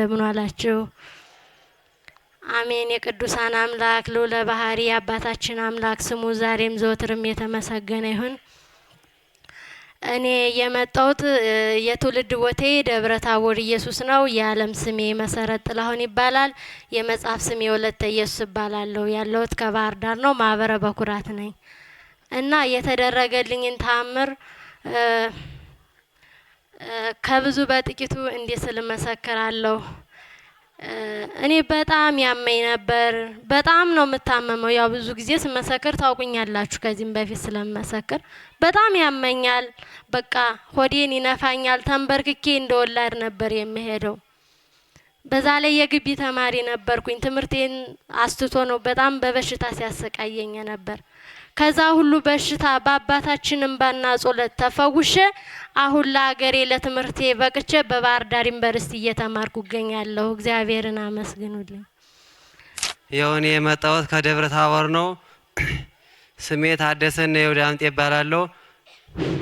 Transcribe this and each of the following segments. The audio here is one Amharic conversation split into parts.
እንደምን ዋላችሁ? አሜን። የቅዱሳን አምላክ ልዑለ ባሕሪ አባታችን አምላክ ስሙ ዛሬም ዘወትርም የተመሰገነ ይሁን። እኔ የመጣሁት የትውልድ ቦቴ ደብረ ታቦር ኢየሱስ ነው። የዓለም ስሜ መሰረት ጥላሁን ይባላል። የመጽሐፍ ስሜ ወለተ ኢየሱስ እባላለሁ። ያለሁት ከባህር ዳር ነው። ማህበረ በኩራት ነኝ እና የተደረገልኝን ተአምር ከብዙ በጥቂቱ እንዲህ ስል መሰክራለሁ። እኔ በጣም ያመኝ ነበር። በጣም ነው የምታመመው። ያው ብዙ ጊዜ ስመሰክር ታውቁኛላችሁ። ከዚህም በፊት ስለመሰክር በጣም ያመኛል። በቃ ሆዴን ይነፋኛል። ተንበርክኬ እንደወላድ ነበር የምሄደው። በዛ ላይ የግቢ ተማሪ ነበርኩኝ። ትምህርቴን አስትቶ ነው በጣም በበሽታ ሲያሰቃየኝ ነበር። ከዛ ሁሉ በሽታ በአባታችን እንባና ጸሎት ተፈውሼ አሁን ለሀገሬ ለትምህርቴ በቅቼ በባህር ዳር ዩኒቨርሲቲ እየተማርኩ እገኛለሁ። እግዚአብሔርን አመስግኑልኝ። ያው እኔ የመጣሁት ከደብረ ታቦር ነው። ስሜ ታደሰና ይሁዳምጤ እባላለሁ።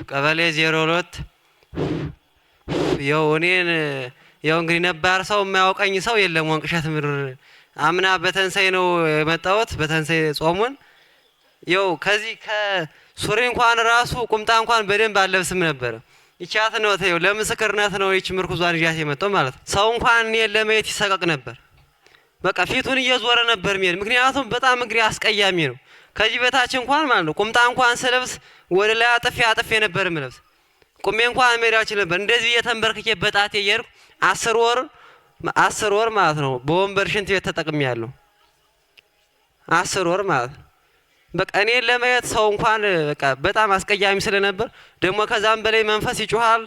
ቀበሌ 02 ያው እኔን ያው እንግዲህ ነባር ሰው የማያውቀኝ ሰው የለም። ወንቅሸት ምድር አምና በተንሳይ ነው የመጣሁት። በተንሳይ ጾሙን ያው ከዚህ ከሱሪ እንኳን ራሱ ቁምጣ እንኳን በደንብ አለብስም ነበር። ይቻት ነው ተይው ለምስክርነት ነው ይች ምርኩዟን ይያት የመጣው ማለት ነው። ሰው እንኳን እኔን ለማየት ይሰቀቅ ነበር። በቃ ፊቱን እየዞረ ነበር የሚሄድ። ምክንያቱም በጣም እግሬ አስቀያሚ ነው። ከዚህ በታች እንኳን ማለት ነው ቁምጣ እንኳን ስለብስ ወደ ላይ አጥፌ ነበር የምለብስ። ቁሜ እንኳን መሄዳች ነበር። እንደዚህ እየተንበርክኬ በጣቴ እየሄድኩ 10 ወር ማለት ነው በወንበር ሽንት ቤት ተጠቅሜያለሁ። 10 ወር ማለት ነው። በቃ እኔን ለማየት ሰው እንኳን በቃ በጣም አስቀያሚ ስለነበር ደግሞ ከዛም በላይ መንፈስ ይጮሃል።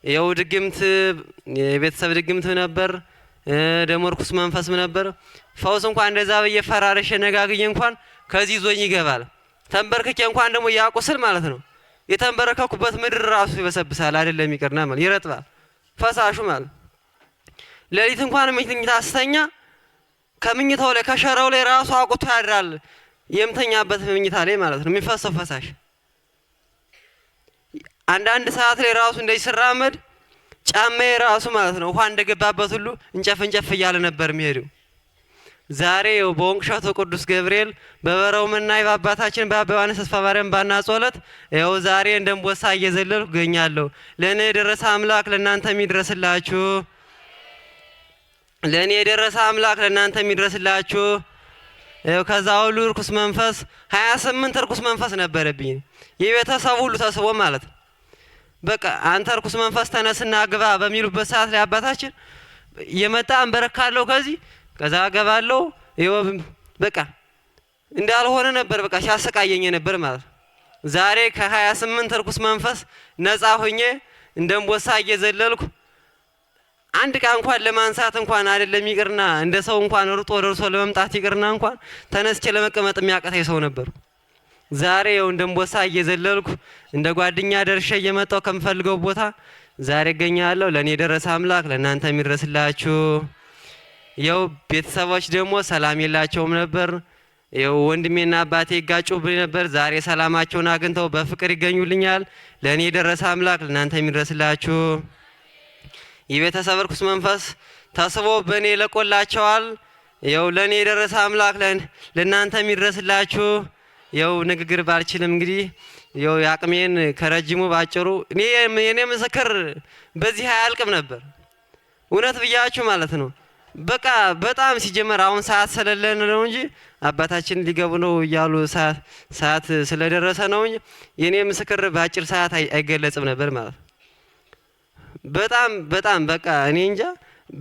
ያው ድግምት የቤተሰብ ድግምት ነበር። ደግሞ ርኩስ መንፈስም ነበር። ፈውስ እንኳን እንደዛ በየፈራረሽ ነጋግኝ እንኳን ከዚህ ዞኝ ይገባል። ተንበርክኬ እንኳን ደግሞ ያቁስል ማለት ነው የተንበረከኩበት ምድር ራሱ ይበሰብሳል። አይደለም ይቀርና ማለት ይረጥባል ፈሳሹ ማለት ሌሊት እንኳን ምኝታ አስተኛ ከምኝታው ላይ ከሸራው ላይ ራሱ አቁቶ ያድራል። የምተኛበት ምኝታ ላይ ማለት ነው የሚፈሰው ፈሳሽ። አንዳንድ ሰዓት ላይ ራሱ እንደዚህ ስራመድ ጫማዬ ራሱ ማለት ነው ውሃ እንደገባበት ሁሉ እንጨፍ እያለ ነበር የሚሄደው። ዛሬ በወንቅሸቱ ቅዱስ ገብርኤል በበረው መናይ በአባታችን በአባ ዮሐንስ ተስፋ ማርያም ባና ጸሎት ያው ዛሬ እንደምቦሳ እየዘለልኩ እገኛለሁ። ለእኔ የደረሰ አምላክ ለእናንተ የሚድረስላችሁ። ለእኔ የደረሰ አምላክ ለእናንተ የሚድረስላችሁ። ከዛ ሁሉ ርኩስ መንፈስ 28 ርኩስ መንፈስ ነበረብኝ። የቤተሰብ ሁሉ ተስቦ ማለት ነው። በቃ አንተ ርኩስ መንፈስ ተነስና ግባ በሚሉበት ሰዓት ላይ አባታችን የመጣ አንበረካለሁ ከዛ ገባለሁ። በቃ እንዳልሆነ ነበር በቃ ሲያሰቃየኝ ነበር ማለት ነው። ዛሬ ከ28 ርኩስ መንፈስ ነፃ ሆኜ እንደምቦሳ እየዘለልኩ አንድ ቃ እንኳን ለማንሳት እንኳን አይደለም ይቅርና እንደ ሰው እንኳን ሩጦ ደርሶ ለመምጣት ይቅርና እንኳን ተነስቼ ለመቀመጥ የሚያቀተኝ ሰው ነበር። ዛሬ ያው እንደምቦሳ እየዘለልኩ እንደ ጓደኛ ደርሼ እየመጣሁ ከምፈልገው ቦታ ዛሬ እገኛለሁ። ለእኔ የደረሰ አምላክ ለእናንተ የሚድረስላችሁ። ያው ቤተሰቦች ደግሞ ሰላም የላቸውም ነበር። ያው ወንድሜና አባቴ ይጋጩብኝ ነበር። ዛሬ ሰላማቸውን አግኝተው በፍቅር ይገኙልኛል። ለእኔ የደረሰ አምላክ ለእናንተ የሚድረስላችሁ። የቤተሰብ ርኩስ መንፈስ ተስቦ በእኔ ለቆላቸዋል። ያው ለእኔ የደረሰ አምላክ ለእናንተ የሚድረስላችሁ። ያው ንግግር ባልችልም እንግዲህ ያው ያቅሜን ከረጅሙ ባጭሩ እኔ ምስክር በዚህ አያልቅም ነበር እውነት ብያችሁ ማለት ነው። በቃ በጣም ሲጀመር አሁን ሰዓት ስለሌለ ነው እንጂ አባታችን ሊገቡ ነው እያሉ ሰዓት ስለደረሰ ነው እንጂ የኔ ምስክር በአጭር ሰዓት አይገለጽም ነበር ማለት ነው። በጣም በቃ እኔ እንጃ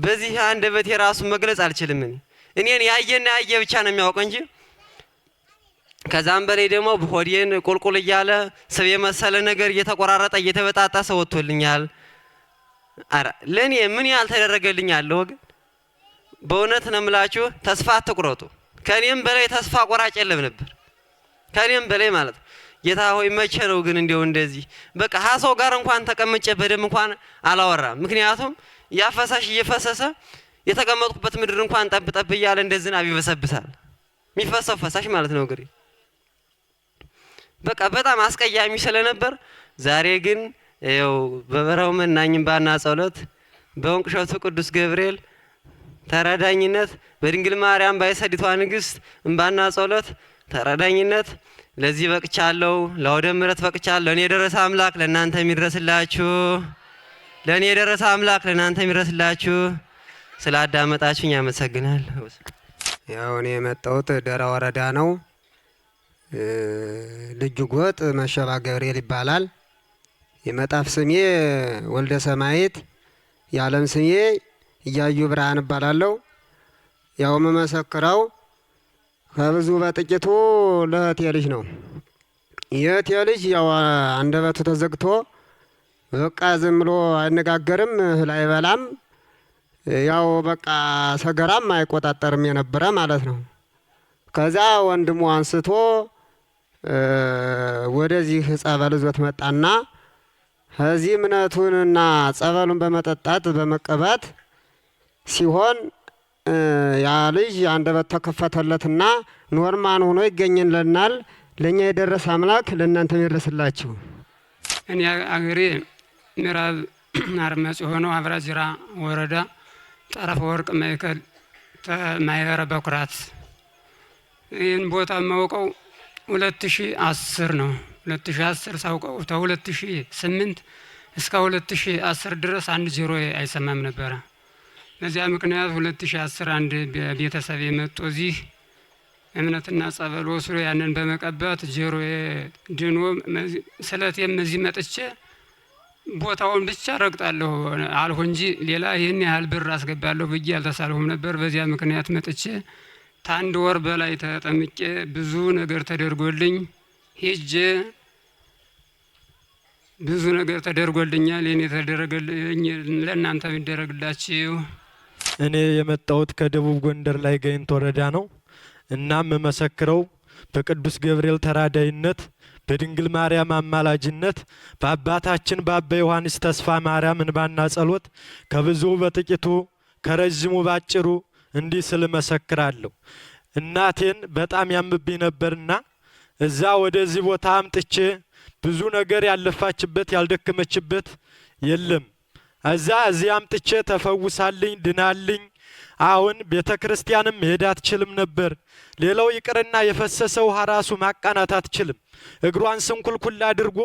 በዚህ አንደበቴ ራሱ መግለጽ አልችልም። እኔን ያየና ያየ ብቻ ነው የሚያውቀው እንጂ ከዛም በላይ ደግሞ ሆዴን ቁልቁል እያለ ስብ የመሰለ ነገር እየተቆራረጠ እየተበጣጠሰ ወጥቶልኛል። አረ ለኔ ምን ያልተደረገልኛል ወገን በእውነት ነው የምላችሁ። ተስፋ አትቁረጡ። ከኔም በላይ ተስፋ ቆራጭ የለም ነበር ከኔም በላይ ማለት ነው። ጌታ ሆይ መቼ ነው ግን እንደው እንደዚህ በቃ ሀሰው ጋር እንኳን ተቀምጬ በደም እንኳን አላወራም። ምክንያቱም ያፈሳሽ እየፈሰሰ የተቀመጥኩበት ምድር እንኳን ጠብ እያለ እንደዚህ ዝናብ ይበሰብሳል። የሚፈሰው ፈሳሽ ማለት ነው እንግዲህ በቃ በጣም አስቀያሚ ስለነበር ዛሬ ግን ያው በበረው መናኝም ባና ጸሎት በወንቅሸቱ ቅዱስ ገብርኤል ተረዳኝነት በድንግል ማርያም ባይሰዲቷ ንግሥት እንባና ጸሎት ተረዳኝነት ለዚህ በቅቻለሁ። ለአውደ ምሕረት በቅቻለሁ። ለእኔ የደረሰ አምላክ ለእናንተ የሚድረስላችሁ። ለእኔ የደረሰ አምላክ ለእናንተ የሚድረስላችሁ። ስላዳመጣችሁኝ አመሰግናለሁ። ያው እኔ የመጣሁት ደራ ወረዳ ነው። ልጁ ጎጥ መሸባ ገብርኤል ይባላል። የመጣፍ ስሜ ወልደ ሰማይት፣ የዓለም ስሜ እያዩ ብርሃን እባላለሁ። ያው የምመሰክረው ከብዙ በጥቂቱ ለእህቴ ልጅ ነው። የእህቴ ልጅ ያው አንደበቱ ተዘግቶ በቃ ዝም ብሎ አይነጋገርም፣ እህል አይበላም፣ ያው በቃ ሰገራም አይቆጣጠርም የነበረ ማለት ነው። ከዛ ወንድሙ አንስቶ ወደዚህ ጸበል ይዞት መጣና ከዚህ እምነቱንና ጸበሉን በመጠጣት በመቀባት ሲሆን ያ ልጅ አንደበት ተከፈተለትና ኖርማን ሆኖ ይገኝልናል። ለኛ የደረሰ አምላክ ለእናንተ ይድረስላችሁ። እኔ አገሬ ምዕራብ አርማጭ ሆነው አብራጅራ ወረዳ ጠረፈ ወርቅ ማዕከል ማህበረ በኩራት። ይህን ቦታ የማውቀው 2010 ነው። 2010 ሳውቀው ከ2008 እስከ 2010 ድረስ አንድ ጆሮ አይሰማም ነበረ። ለዚያ ምክንያት 2010 አንድ ቤተሰብ የመጡ እዚህ እምነትና ጸበል ወስዶ ያንን በመቀባት ጆሮዬ ድኖ ስለቴም እዚህ መጥቼ ቦታውን ብቻ ረግጣለሁ አልሁ እንጂ ሌላ ይህን ያህል ብር አስገባለሁ ብዬ አልተሳልሁም ነበር። በዚያ ምክንያት መጥቼ ታንድ ወር በላይ ተጠምቄ ብዙ ነገር ተደርጎልኝ ሄጄ ብዙ ነገር ተደርጎልኛል። የኔ ተደረገልኝ ለእናንተ ይደረግላችሁ። እኔ የመጣሁት ከደቡብ ጎንደር ላይ ጋይንት ወረዳ ነው። እናም መሰክረው በቅዱስ ገብርኤል ተራዳይነት በድንግል ማርያም አማላጅነት በአባታችን በአባ ዮሐንስ ተስፋ ማርያም እንባና ጸሎት ከብዙ በጥቂቱ ከረጅሙ ባጭሩ እንዲህ ስል መሰክራለሁ። እናቴን በጣም ያምብኝ ነበርና እዛ ወደዚህ ቦታ አምጥቼ ብዙ ነገር ያለፋችበት ያልደከመችበት የለም። እዚህ አምጥቼ ተፈውሳልኝ ድናልኝ። አሁን ቤተ ክርስቲያንም መሄድ አትችልም ነበር። ሌላው ይቅርና የፈሰሰ ውሃ ራሱ ማቃናት አትችልም። እግሯን ስንኩልኩል አድርጎ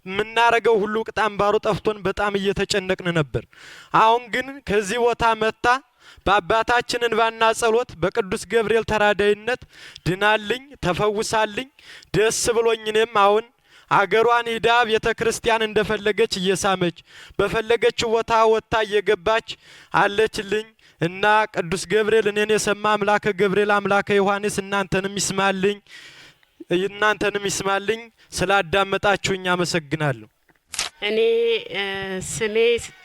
የምናረገው ሁሉ ቅጣምባሩ ጠፍቶን በጣም እየተጨነቅን ነበር። አሁን ግን ከዚህ ቦታ መጣ በአባታችን እንባና ጸሎት በቅዱስ ገብርኤል ተራዳይነት ድናልኝ ተፈውሳልኝ ደስ ብሎኝ እኔም አሁን አገሯን ሂዳ ቤተ ክርስቲያን እንደፈለገች እየሳመች በፈለገችው ቦታ ወጣ እየገባች አለችልኝ። እና ቅዱስ ገብርኤል እኔን የሰማ አምላከ ገብርኤል አምላከ ዮሐንስ እናንተንም ይስማልኝ። ስላዳመጣችሁኝ አመሰግናለሁ። እኔ ስሜ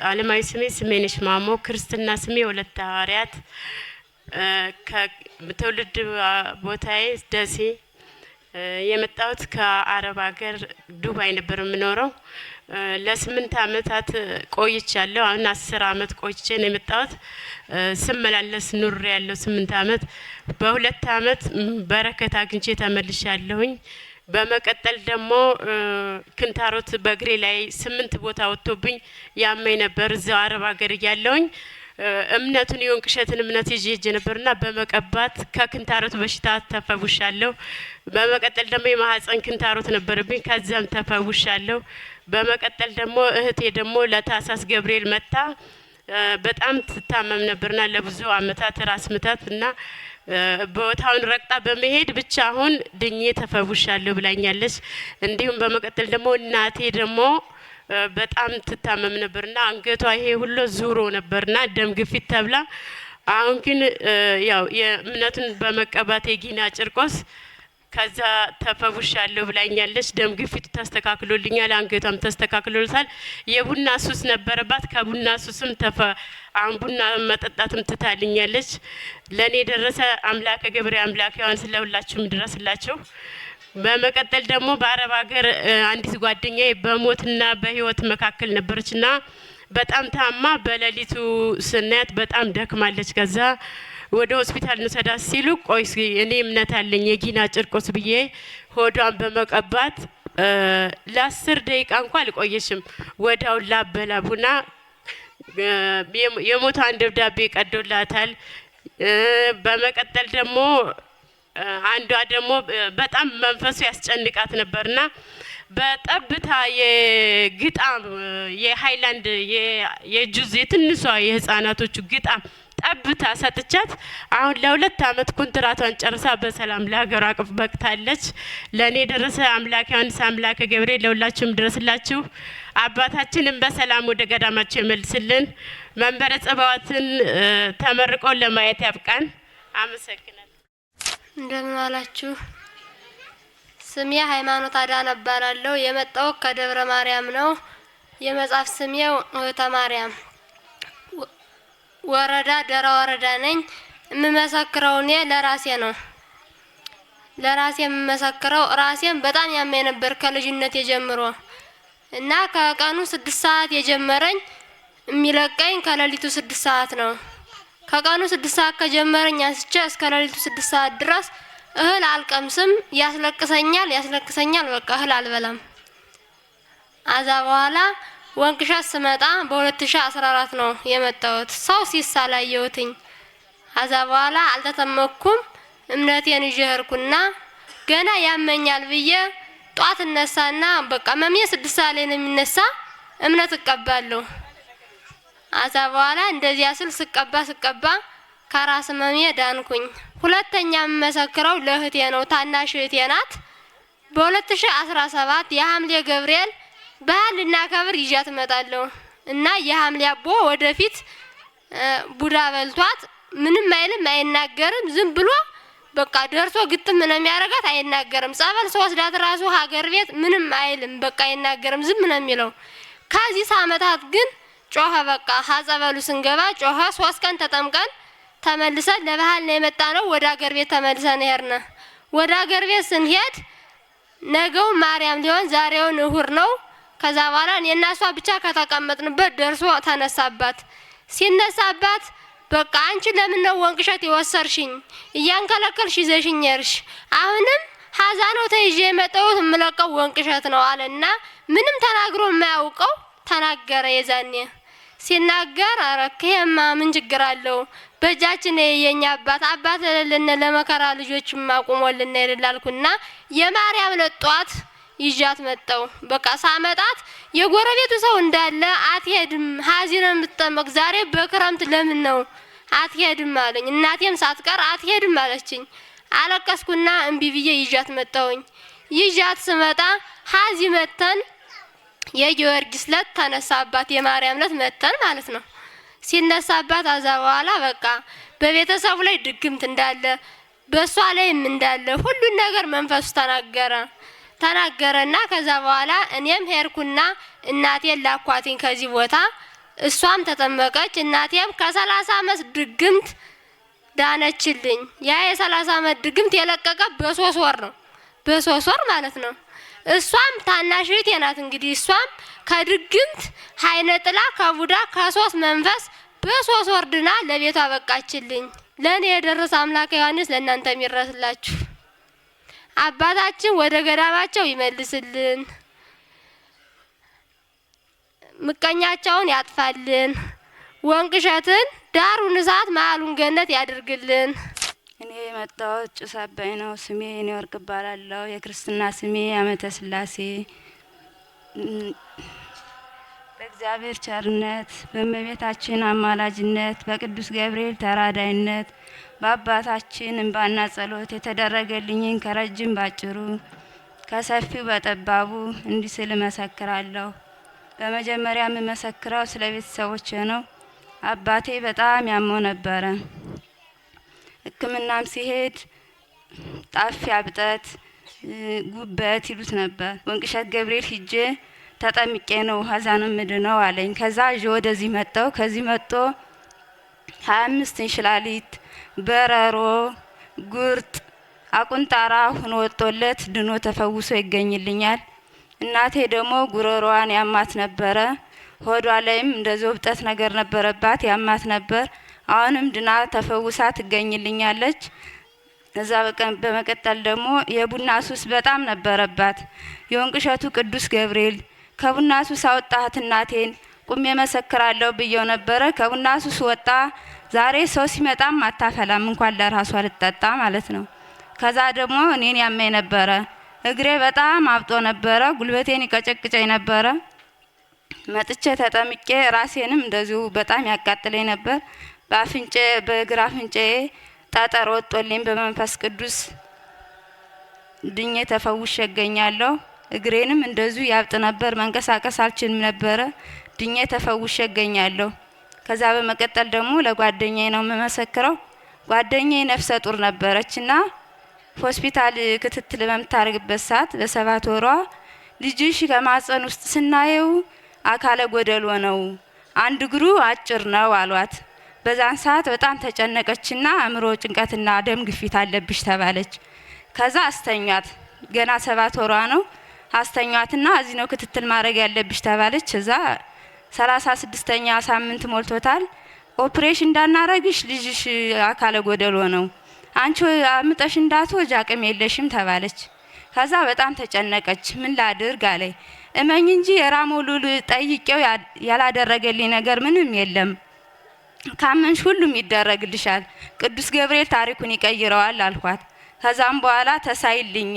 ዓለማዊ ስሜ ስሜነሽ ማሞ፣ ክርስትና ስሜ ወለተ ሐዋርያት፣ ከትውልድ ቦታዬ ደሴ። የመጣሁት ከአረብ ሀገር ዱባይ ነበር የምኖረው። ለ8 አመታት ቆይቻለሁ። አሁን 10 አመት ቆይቼ ነው የመጣሁት። ስመላለስ ኑሬ ያለው 8 አመት። በ2 አመት በረከት አግኝቼ ተመልሻለሁኝ። በመቀጠል ደግሞ ክንታሮት በእግሬ ላይ 8 ቦታ ወጥቶብኝ ያመኝ ነበር እዛው አረብ ሀገር እያለሁኝ። እምነቱን የወንቅ እሸትን እምነት ይዤ ነበርና በመቀባት ከክንታሮት በሽታ ተፈውሻለሁ። በመቀጠል ደግሞ የማህፀን ክንታሮት ነበርብኝ፣ ከዛም ተፈውሻለሁ። በመቀጠል ደግሞ እህቴ ደግሞ ለታሳስ ገብርኤል መጣ በጣም ትታመም ነበርና ለብዙ አመታት ራስ ምታት እና ቦታውን ረግጣ በመሄድ ብቻ አሁን ድኜ ተፈውሻለሁ ብላኛለች። እንዲሁም በመቀጠል ደግሞ እናቴ ደግሞ በጣም ትታመም ነበርና አንገቷ ይሄ ሁሉ ዙሮ ነበርና ደም ግፊት ተብላ አሁን ግን ያው የእምነቱን በመቀባት የጊና ጭርቆስ ከዛ ተፈውሻለሁ ብላኛለች። ደም ግፊቱ ተስተካክሎልኛል፣ አንገቷም ተስተካክሎልታል። የቡና ሱስ ነበረባት፣ ከቡና ሱስም አሁን ቡና መጠጣትም ትታልኛለች። ለኔ ደረሰ አምላከ ገብርኤል አምላከ ዮሐንስ ለሁላችሁም ድረስላችሁ። በመቀጠል ደግሞ በአረብ ሀገር አንዲት ጓደኛዬ በሞትና በህይወት መካከል ነበረችና በጣም ታማ በሌሊቱ ስናያት በጣም ደክማለች። ከዛ ወደ ሆስፒታል እንሰዳት ሲሉ ቆይ እኔ እምነት አለኝ የጊና ጭርቆስ ብዬ ሆዷን በመቀባት ለ10 ደቂቃ እንኳን አልቆየሽም ወዳው ላበላቡና የሞቷን ደብዳቤ ቀዶላታል። በመቀጠል ደግሞ አንዷ ደግሞ በጣም መንፈሱ ያስጨንቃት ነበርና በጠብታ የግጣም የሃይላንድ የጁዝ የትንሿ የህፃናቶቹ ግጣም ጠብታ ሰጥቻት አሁን ለ2 አመት ኮንትራቷን ጨርሳ በሰላም ለሀገሯ አቅፍ በቅታለች። ለኔ ደረሰ አምላክ ዮሐንስ አምላክ ገብርኤል ለሁላችሁም ድረስላችሁ። አባታችንን በሰላም ወደ ገዳማቸው ይመልስልን። መንበረ ጸባዖትን ተመርቆ ለማየት ያብቃን። አመሰግናለሁ። እንደምን ዋላችሁ? ስሜ ሃይማኖት አዳነ እባላለሁ። የመጣው ከደብረ ማርያም ነው። የመጽሐፍ ስሜው እህተ ማርያም ወረዳ ደራ ወረዳ ነኝ። የምመሰክረው እኔ ለራሴ ነው። ለራሴ የምመሰክረው ራሴን በጣም ያመኝ ነበር ከልጅነት ጀምሮ እና ከቀኑ 6 ሰዓት የጀመረኝ የሚለቀኝ ከሌሊቱ 6 ሰዓት ነው። ከቀኑ 6 ሰዓት ከጀመረኝ አንስቼ እስከ ሌሊቱ 6 ሰዓት ድረስ እህል አልቀምስም። ያስለቅሰኛል። በቃ እህል አልበላም። አዛ በኋላ ወንቅሸት ስመጣ በ2014 ነው የመጣሁት። ሰው ሲሳላየውትኝ አዛ በኋላ አልተተመኩም። እምነቴን ይዤ ሄድኩና ገና ያመኛል ብዬ ጧት እነሳና በቃ መሜ 6 ሰዓት ላይ ነው የሚነሳ እምነት እቀባለሁ። አዛ በኋላ እንደዚያ ስል ስቀባ ከራስ መሜ ዳንኩኝ። ሁለተኛ የምመሰክረው ለእህቴ ነው። ታናሽ እህቴ ናት። በ2017 የሐምሌ ገብርኤል ባህል ልናከብር ይዣት እመጣለሁ እና የሐምሌ አቦ ወደፊት ቡዳ በልቷት ምንም አይልም አይናገርም። ዝም ብሎ በቃ ደርሶ ግጥም ነው የሚያረጋት። አይናገርም። ጸበል ስወስዳት ራሱ ሀገር ቤት ምንም አይልም። በቃ አይናገርም። ዝም ነው የሚለው። ከዚህ ሳመታት ግን ጮኸ። በቃ ሀጸበሉ ስንገባ ጮኸ። 3 ቀን ተጠምቀን ተመልሰን ለባህል ነው የመጣ ነው። ወደ ሀገር ቤት ተመልሰን ሄድን። ወደ ሀገር ቤት ስንሄድ ነገው ማርያም ሊሆን ዛሬውን እሁድ ነው። ከዛ በኋላ እኔና እሷ ብቻ ከተቀመጥንበት ደርሶ ተነሳባት። ሲነሳባት በቃ አንቺ ለምን ነው ወንቅሸት የወሰርሽኝ? እያንከለከልሽ ይዘሽኝ ሄድሽ። አሁንም ሀዛ ነው ተይዤ የመጣሁት የምለቀው ወንቅሸት ነው አለና ምንም ተናግሮ የማያውቀው ተናገረ። የዛኔ ሲናገር አረከየማ ምን ችግር አለው? በእጃችን የኛ አባት ለነ ለመከራ ልጆች ማቆሞልና ይላልኩና የማርያም ለጧት ይዣት መጣው። በቃ ሳመጣት የጎረቤቱ ሰው እንዳለ አትሄድም ሀዚነ የምትጠመቅ ዛሬ በክረምት ለምን ነው አትሄድም አለኝ። እናቴም ሳትቀር አትሄድም አለችኝ። አለቀስኩና እምቢ ብዬ ይዣት መጣውኝ። ይዣት ስመጣ ሀዚ መተን የጊዮርጊስ ለት ተነሳባት። የማርያም ለት መተን ማለት ነው። ሲነሳባት አዛ በኋላ በቃ በቤተሰቡ ላይ ድግምት እንዳለ በሷ ላይም እንዳለ ሁሉን ነገር መንፈሱ ተናገረና ከዛ በኋላ እኔም ሄርኩና እናቴን ላኳትኝ ከዚህ ቦታ። እሷም ተጠመቀች። እናቴም ከ30 አመት ድግምት ዳነችልኝ። ያ የ30 አመት ድግምት የለቀቀ በ3 ወር ነው። በ3 ወር ማለት ነው። እሷም ታናሽ እህቴ ናት። እንግዲህ እሷም ከድግምት ሀይነ ጥላ ከቡዳ ከ3 መንፈስ በ3 ወር ድና ለቤቷ በቃችልኝ። ለኔ የደረሰ አምላክ ዮሐንስ ለእናንተም ይድረስላችሁ። አባታችን ወደ ገዳማቸው ይመልስልን፣ ምቀኛቸውን ያጥፋልን፣ ወንቅሸትን ዳሩን እሳት መሀሉን ገነት ያድርግልን። እኔ የመጣሁት ጭስ አባይ ነው። ስሜ እኔ ወርቅ እባላለሁ። የክርስትና ስሜ አመተ ስላሴ። በእግዚአብሔር ቸርነት በእመቤታችን አማላጅነት በቅዱስ ገብርኤል ተራዳይነት በአባታችን እንባና ጸሎት የተደረገልኝን ከረጅም ባጭሩ ከሰፊው በጠባቡ እንዲህ ስል እመሰክራለሁ። በመጀመሪያ የምመሰክረው ስለ ቤተሰቦቼ ነው። አባቴ በጣም ያመው ነበረ። ሕክምናም ሲሄድ ጣፊያ፣ እብጠት፣ ጉበት ይሉት ነበር። ወንቅሸት ገብርኤል ሂጄ ተጠምቄ ነው ሀዛንም ምድነው አለኝ። ከዛ ወደዚህ መጣው። ከዚህ መጥቶ 25 እንሽላሊት፣ በረሮ፣ ጉርጥ፣ አቁንጣራ ሆኖ ወጥቶለት ድኖ ተፈውሶ ይገኝልኛል። እናቴ ደግሞ ጉሮሮዋን ያማት ነበረ። ሆዷ ላይም እንደዚሁ እብጠት ነገር ነበረባት፣ ያማት ነበር። አሁንም ድና ተፈውሳ ትገኝልኛለች። እዛ በመቀጠል ደግሞ የቡና ሱስ በጣም ነበረባት። የወንቅሸቱ ቅዱስ ገብርኤል ከቡና ሱስ አወጣት እናቴን። ቁሜ መሰክራለሁ ብየው ነበረ። ከቡና ሱስ ወጣ። ዛሬ ሰው ሲመጣም አታፈላም እንኳን ለራሷ ልትጠጣ ማለት ነው። ከዛ ደግሞ እኔን ያመኝ ነበረ። እግሬ በጣም አብጦ ነበረ። ጉልበቴን ይቀጨቅጨኝ ነበረ። መጥቼ ተጠምቄ ራሴንም እንደዚሁ በጣም ያቃጥለኝ ነበር። በአፍንጬ በግራ አፍንጬ ጠጠር ወጥቶልኝ በመንፈስ ቅዱስ ድኜ ተፈውሼ እገኛለሁ። እግሬንም እንደዚሁ ያብጥ ነበር። መንቀሳቀስ አልችልም ነበረ። ድኜ ተፈውሼ እገኛለሁ። ከዛ በመቀጠል ደግሞ ለጓደኛዬ ነው የምመሰክረው። ጓደኛዬ ነፍሰ ጡር ነበረችና ሆስፒታል ክትትል በምታደርግበት ሰዓት በ7 ወሯ ልጅሽ ከማህፀን ውስጥ ስናየው አካለ ጎደሎ ነው፣ አንድ እግሩ አጭር ነው አሏት። በዛን ሰዓት በጣም ተጨነቀችና አእምሮ ጭንቀትና ደም ግፊት አለብሽ ተባለች። ከዛ አስተኛት። ገና 7 ወሯ ነው። አስተኛትና እዚህ ነው ክትትል ማድረግ ያለብሽ ተባለች። እዛ 36ኛ ሳምንት ሞልቶታል። ኦፕሬሽን እንዳናረግሽ ልጅሽ አካለ ጎደሎ ነው፣ አንቺ አምጠሽ እንዳትወጂ አቅም የለሽም ተባለች። ከዛ በጣም ተጨነቀች። ምን ላድርግ አለኝ። እመኝ እንጂ የራሞሉል ጠይቄው ያላደረገልኝ ነገር ምንም የለም። ካመንሽ ሁሉም ይደረግልሻል፣ ቅዱስ ገብርኤል ታሪኩን ይቀይረዋል አልኳት። ከዛም በኋላ ተሳይልኝ፣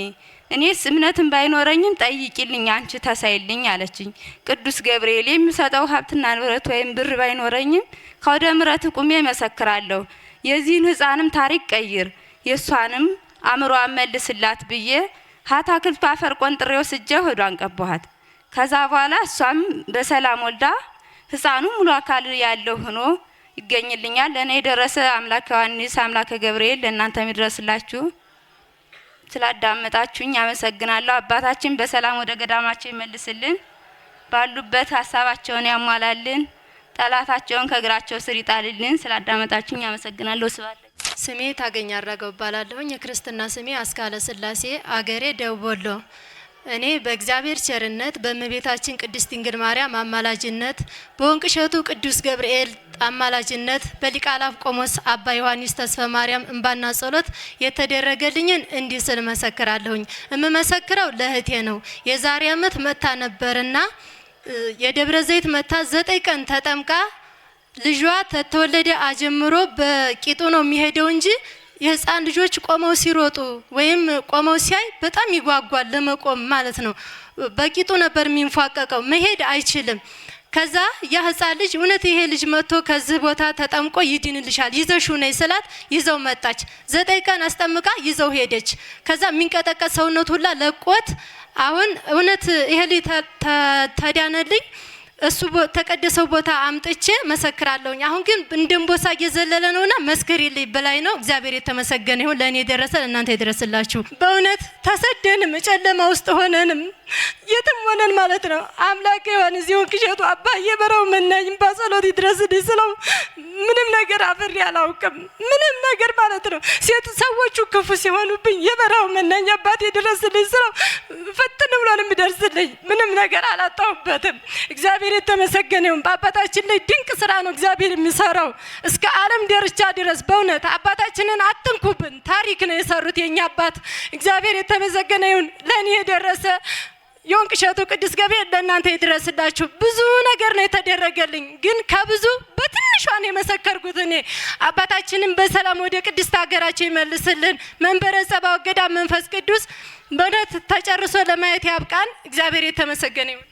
እኔስ እምነትን ባይኖረኝም ጠይቂልኝ አንቺ ተሳይልኝ አለችኝ። ቅዱስ ገብርኤል የሚሰጠው ሀብትና ንብረት ወይም ብር ባይኖረኝም ከወደ ምሕረት ቁሜ መሰክራለሁ። የዚህን ሕፃንም ታሪክ ቀይር፣ የሷንም አእምሮ መልስላት ብዬ ሀታክልት አፈር ቆንጥሬ ወስጄ ሆዷን ቀባኋት። ከዛ በኋላ እሷም በሰላም ወልዳ ሕፃኑ ሙሉ አካል ያለው ሆኖ ይገኝልኛል። ለኔ የደረሰ አምላከ ዮሐንስ አምላከ ገብርኤል ለእናንተ የሚደርስላችሁ። ስላዳመጣችሁኝ አመሰግናለሁ። አባታችን በሰላም ወደ ገዳማቸው ይመልስልን፣ ባሉበት ሀሳባቸውን ያሟላልን፣ ጠላታቸውን ከእግራቸው ስር ይጣልልን። ስላዳመጣችሁኝ አመሰግናለሁ። ስባለ ስሜ ታገኝ አረገው እባላለሁኝ። የክርስትና ስሜ አስካለ ስላሴ፣ አገሬ ደቡብ ወሎ። እኔ በእግዚአብሔር ቸርነት በእመቤታችን ቅድስት ድንግል ማርያም አማላጅነት በወንቅ እሸቱ ቅዱስ ገብርኤል አማላጅነት በሊቀ አእላፍ ቆሞስ አባ ዮሐንስ ተስፋ ማርያም እንባና ጸሎት የተደረገልኝን እንዲህ ስል መሰክራለሁኝ። እምመሰክረው ለእህቴ ነው። የዛሬ ዓመት መታ ነበርና የደብረ ዘይት መታ 9 ቀን ተጠምቃ ልጇ ተተወለደ አጀምሮ በቂጡ ነው የሚሄደው እንጂ የህፃን ልጆች ቆመው ሲሮጡ ወይም ቆመው ሲያይ በጣም ይጓጓል ለመቆም ማለት ነው። በቂጡ ነበር የሚንፏቀቀው፣ መሄድ አይችልም። ከዛ ያ ህፃን ልጅ እውነት ይሄ ልጅ መጥቶ ከዚህ ቦታ ተጠምቆ ይድንልሻል ይዘሽው ነይ ስላት ይዘው መጣች። 9 ቀን አስጠምቃ ይዘው ሄደች። ከዛ የሚንቀጠቀጥ ሰውነቱ ሁላ ለቆት አሁን እውነት ይሄ ልጅ ተዳነልኝ እሱ ተቀደሰው ቦታ አምጥቼ መሰክራለሁኝ። አሁን ግን እንደምቦሳ እየዘለለ ነውና መስክሪልኝ በላይ ነው። እግዚአብሔር የተመሰገነ ይሁን። ለኔ ደረሰ፣ ለእናንተ ይድረስላችሁ። በእውነት ተሰደንም ጨለማ ውስጥ ሆነንም የትም ሆነን ማለት ነው አምላክ ይሁን እዚሁ ክሸቱ አባዬ በረው መናኝ በጸሎት ይድረስልኝ ስለው ምንም ነገር አፍሬ አላውቅም። ምንም ነገር ማለት ነው ሴት ሰዎቹ ክፉ ሲሆኑብኝ የበረው መናኝ አባቴ ይድረስልኝ ስለው ፈጥን ብሎ ነው የሚደርስልኝ። ምንም ነገር አላጣሁበትም። እግዚአብሔር የተመሰገነ ይሁን። በአባታችን ላይ ድንቅ ስራ ነው እግዚአብሔር የሚሰራው እስከ ዓለም ዳርቻ ድረስ። በእውነት አባታችንን አትንኩብን። ታሪክ ነው የሰሩት የኛ አባት። እግዚአብሔር የተመሰገነ ይሁን። ለኔ የደረሰ የወንቅ እሸቱ ቅዱስ ገብርኤል ለእናንተ ይድረስላችሁ። ብዙ ነገር ነው የተደረገልኝ፣ ግን ከብዙ በትንሿ ነው የመሰከርኩት። እኔ አባታችንን በሰላም ወደ ቅድስት ሀገራቸው ይመልስልን። መንበረ ጸባኦት ገዳም መንፈስ ቅዱስ በእውነት ተጨርሶ ለማየት ያብቃን። እግዚአብሔር የተመሰገነ ይሁን።